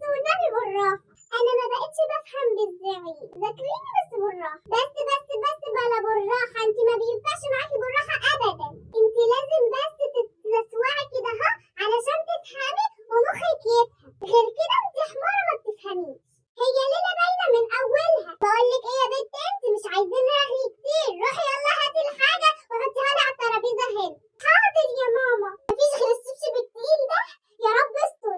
والنبي بالراحة. أنا ما بقتش بفهم بالزعيق، ذاكريني بس بالراحة. بس بلا بالراحة، انت ما بينفعش معاكي بالراحة أبدا. انت لازم بس تتلسوعي كده اهو علشان تفهمي ومخك يفهم، غير كده انت حمارة ما بتفهميش. هي ليلة باينة من أولها. بقولك ايه يا بنت، انت مش عايزين رغي كتير، روحي يلا هاتي الحاجة وحطيها لي على الترابيزة هنا. حاضر يا ماما. مفيش غير الشبشب التقيل ده، يا رب استر.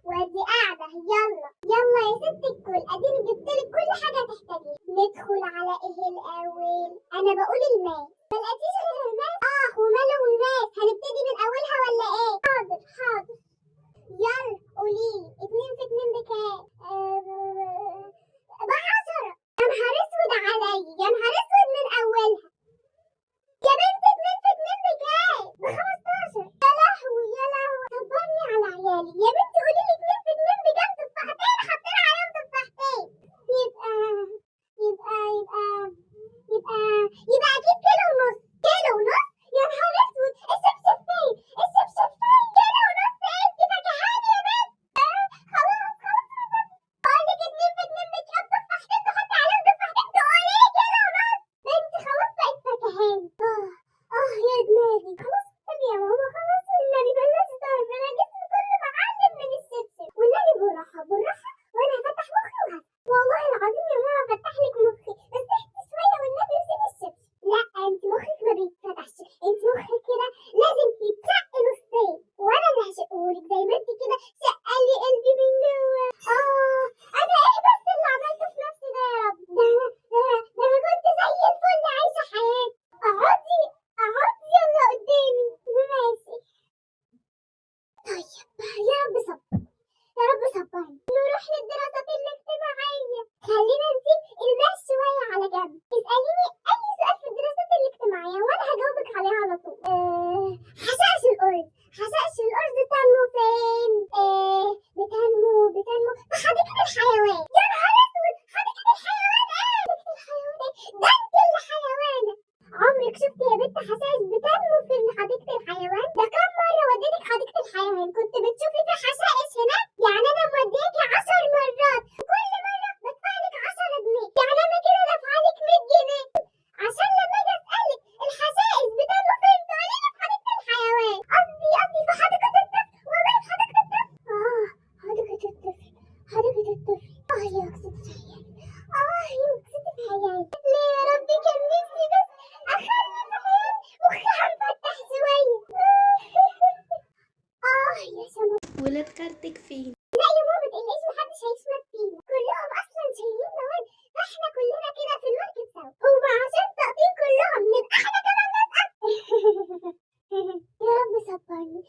وادي قاعدة، يلا يلا يا ست الكل، اديني جبتلك كل حاجة تحتاجيها. ندخل على ايه الأول؟ أنا بقول الماس. ملقتيش غير الماس؟ وماله الماس؟ هنبتدي من أولها ولا ايه؟ حاضر. يلا قوليلي، 2 في 2 بكام؟ ب10. يا نهار اسود عليا، يا نهار اسود من أولها. يا بنت 2 في 2 بكام؟ ب15. يا لهوي صبرني على عيالي. يا بنتي قوليلي 2 في 2 بكام؟ تفاحتين حطينا عليهم تفاحتين. يبقى يبقى يبقى يبقى يبقى أكيد كيلو ونص. كيلو ونص؟ يا نهار اسود. الشبشب فين؟ كيلو ونص؟ انت فاكهاني يا بنت. خلاص بقولك 2 في 2 بكام؟ تفاحتين تحطي عليهم تفاحتين تقوليلي كيلو ونص. بنتي خلاص بقت فاكهاني. يا دماغي. خلاص والنبي يا ماما، خلاص والنبي بلاش ضرب، انا جسمي كله معلم من الشبشب. والنبي بالراحة وانا هفتح مخي والله العظيم يا ماما هفتح لك مخي، بس احكي شوية والنبي وسيبي الشبشب. لا انت مخك ما بيتفتحش، انت مخك كده لازم يتشق نصين، وانا اللي هشقهولك زي ما انت كده شقة لي قلبي من جوه. انا ايه بس اللي عملته في نفسي ده يا رب؟ ده انا كنت زي الفل عايشة حياتي. اقعدي يلا قدامي. ماشي. طيب يا رب صبرني. نروح للدراسات الاجتماعية. خلينا نسيب الماس شوية على جنب. اسأليني أي سؤال في الدراسات الاجتماعية وأنا هجاوبك عليه على طول. حشائش الأرز تنمو فين؟ بتنمو في حديقة الحيوان. يا نهار أسود، حديقة الحيوان إيه؟ ده أنت اللي حيوانة. عمرك شفتي يا بنت حشائش بتنمو في حديقة الحيوان؟ ده كم مرة وديتك حديقة الحيوان كنت بتشوفي في حشائش هناك؟ يعني أنا مودياكي 10 مرات، كل مرة بدفعلك 10 جنيه، يعني أنا كده دافعالك 100 جنيه عشان لما أجي أسألك الحشائش بتنمو فين تقولي لي في حديقة الحيوان. قصدي في حديقة الطفل، والله في حديقة الطفل. حديقة الطفل. يا أقصد عيالي. ليه يا ربي كان نفسي بس أخلي عيال مخي هنفتح شوية. يا سما. ولاد خالتك فين؟ لا يا ماما متقلقيش، محدش هيشمت فينا، كلهم أصلا شايلين مواد، فاحنا كلنا كده في المركب سوا، هما عشان ساقطين كلهم نبقى احنا كمان نسقط. يا رب صبرني